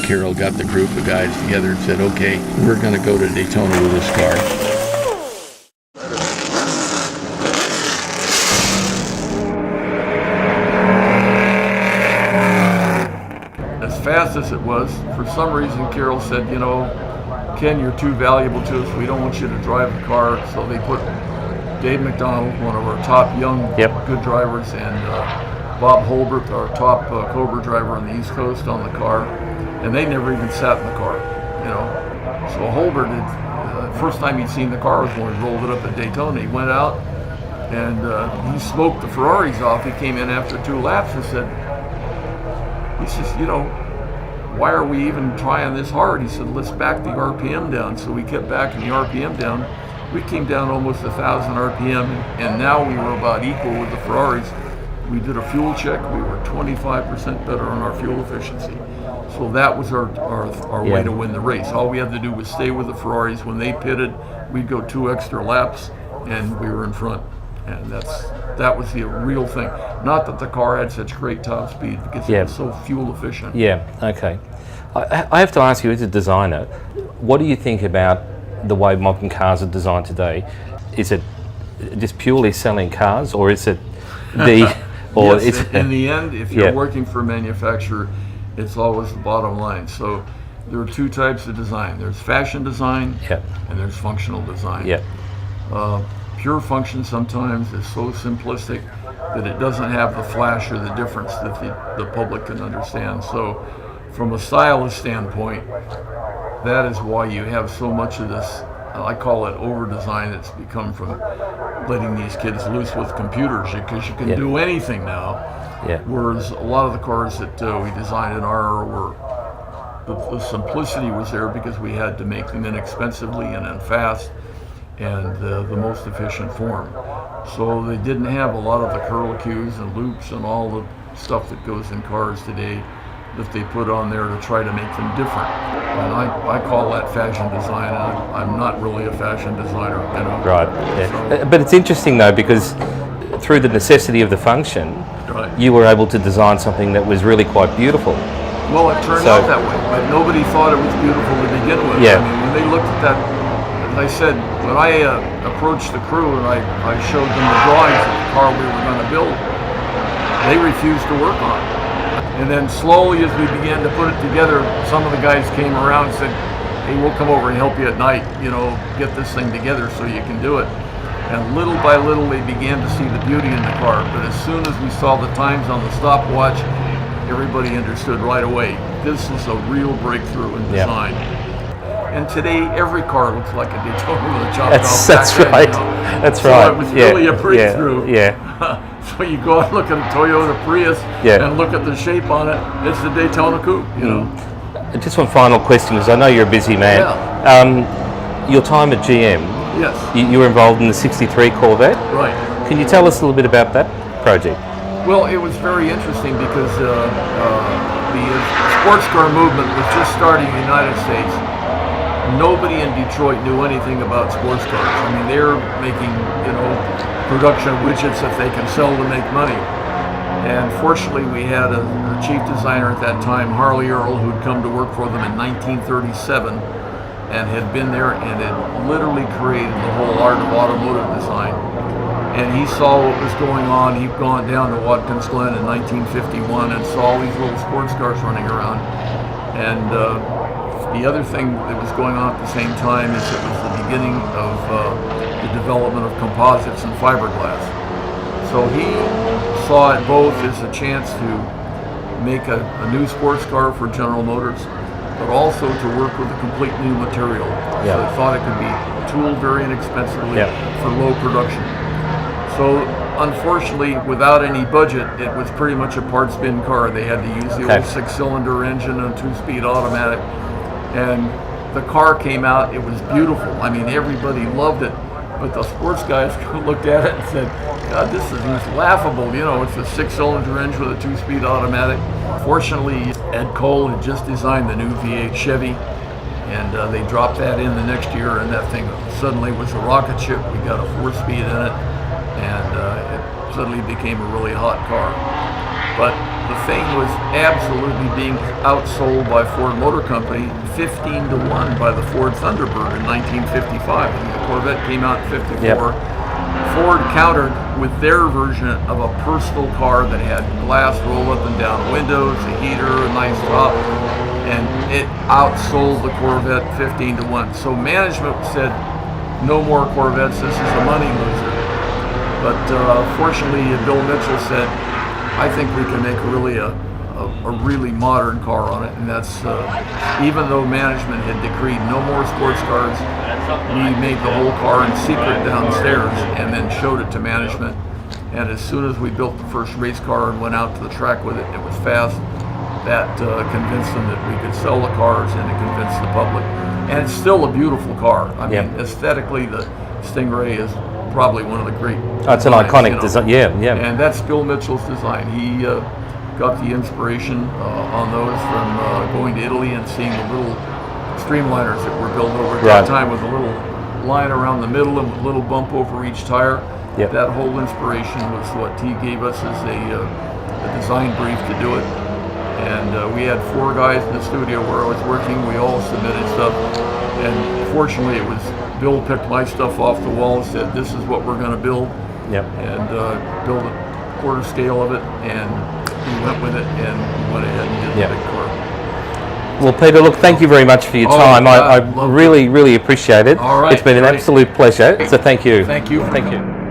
Carroll got the group of guys together and said, okay, we're going to go to Daytona with this car. As fast as it was, for some reason Carroll said, you know, Ken, you're too valuable to us. We don't want you to drive the car. So they put Dave McDonald, one of our top young good drivers, and Bob Holbert, our top Cobra driver on the East Coast, on the car. And they never even sat in the car, you know. So Holbert, first time he'd seen the car was when we rolled it up at Daytona. He went out and he smoked the Ferraris off. He came in after 2 laps and said, you know, why are we even trying this hard? He said, let's back the RPM down. So we kept backing the RPM down. We came down almost 1,000 RPM, and now we were about equal with the Ferraris. We did a fuel check. We were 25% better on our fuel efficiency. So that was our way to win the race. All we had to do was stay with the Ferraris. When they pitted, we'd go 2 extra laps, and we were in front. And that was the real thing. Not that the car had such great top speed, because it was so fuel efficient. Yeah, okay. I have to ask you, as a designer, what do you think about the way modern cars are designed today? Is it just purely selling cars, or is it the... or yes, in the end, if you're working for a manufacturer, it's always the bottom line. So there are 2 types of design. There's fashion design, and there's functional design. Pure function sometimes is so simplistic that it doesn't have the flash or the difference that the public can understand. So from a stylist standpoint, that is why you have so much of this, I call it over-design, that's become from letting these kids loose with computers, because you can do anything now. Whereas a lot of the cars that we designed in our were, the simplicity was there because we had to make them inexpensively and then fast, and the most efficient form. So they didn't have a lot of the curlicues and loops and all the stuff that goes in cars today that they put on there to try to make them different. And I call that fashion design. I'm not really a fashion designer, you know. Right, so. But it's interesting though, because through the necessity of the function, you were able to design something that was really quite beautiful. Well, it turned out that way, but nobody thought it was beautiful to begin with. I mean, when they looked at that, as I said, when I approached the crew and I showed them the drawings of the car we were going to build, they refused to work on it. And then slowly, as we began to put it together, some of the guys came around and said, hey, we'll come over and help you at night, you know, get this thing together so you can do it. And little by little, they began to see the beauty in the car. But as soon as we saw the times on the stopwatch, everybody understood right away, this is a real breakthrough in design. And today, every car looks like a Daytona with a chopped off back end, right. You know? That's so right. it was really a breakthrough. Yeah. So you go and look at a Toyota Prius and look at the shape on it. It's the Daytona Coupe, you know. Just one final question, because I know you're a busy man. Your time at GM. Yes. You were involved in the '63 Corvette. Right. Can you tell us a little bit about that project? Well, it was very interesting because the sports car movement was just starting in the United States. Nobody in Detroit knew anything about sports cars. I mean, they're making, you know, production widgets that they can sell to make money. And fortunately, we had a chief designer at that time, Harley Earl, who'd come to work for them in 1937 and had been there and had literally created the whole art of automotive design. And he saw what was going on. He'd gone down to Watkins Glen in 1951 and saw all these little sports cars running around. And the other thing that was going on at the same time is it was the beginning of the development of composites and fiberglass. So he saw it both as a chance to make a new sports car for General Motors, but also to work with a complete new material. So they thought it could be tooled very inexpensively for low production. So unfortunately, without any budget, it was pretty much a parts bin car. They had to use the old 6-cylinder engine and a 2-speed automatic. And the car came out, it was beautiful. I mean, everybody loved it. But the sports guys looked at it and said, God, this is laughable. You know, it's a 6-cylinder engine with a 2-speed automatic. Fortunately, Ed Cole had just designed the new V8 Chevy, and they dropped that in the next year, and that thing suddenly was a rocket ship. We got a 4-speed in it, and it suddenly became a really hot car. But the thing was absolutely being outsold by Ford Motor Company 15-1 by the Ford Thunderbird in 1955. The Corvette came out in 54. Yep. Ford countered with their version of a personal car that had glass roll up and down windows, a heater, a nice top, and it outsold the Corvette 15-1. So management said, no more Corvettes, this is a money loser. But fortunately, Bill Mitchell said, I think we can make really a really modern car on it, and that's even though management had decreed no more sports cars, we made the whole car in secret downstairs and then showed it to management. And as soon as we built the first race car and went out to the track with it, it was fast. That convinced them that we could sell the cars, and it convinced the public. And it's still a beautiful car. I mean, aesthetically, the Stingray is probably one of the great. It's an iconic design. Yeah. And that's Bill Mitchell's design. He got the inspiration on those from going to Italy and seeing the little streamliners that were built over at that time with a little line around the middle and a little bump over each tire. Yep. That whole inspiration was what he gave us as a design brief to do it. And we had 4 guys in the studio where I was working. We all submitted stuff, and fortunately, it was Bill picked my stuff off the wall and said, "This is what we're going to build." Yep. And build a quarter scale of it, and we went with it, and we went ahead and did the big car. Well, Peter, look, thank you very much for your time. I really, really appreciate it. All right, it's been an absolute pleasure. So thank you. Thank you. Thank you.